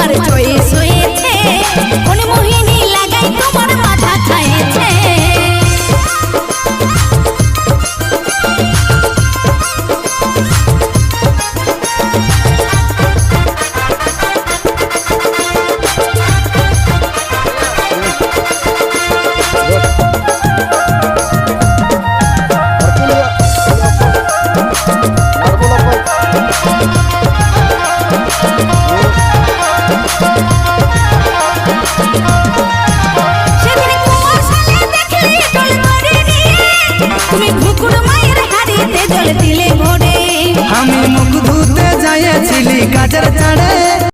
তোমার চয়েস হয়েছে, কোন মোহিনী লাগাই তোমার মাথা খাইছে। তুমি ভুকুর মায়ের হাড়িতে জল দিলে ভরে, আমি মুখ ধুতে যাইছিলি কাজের চাড়ে।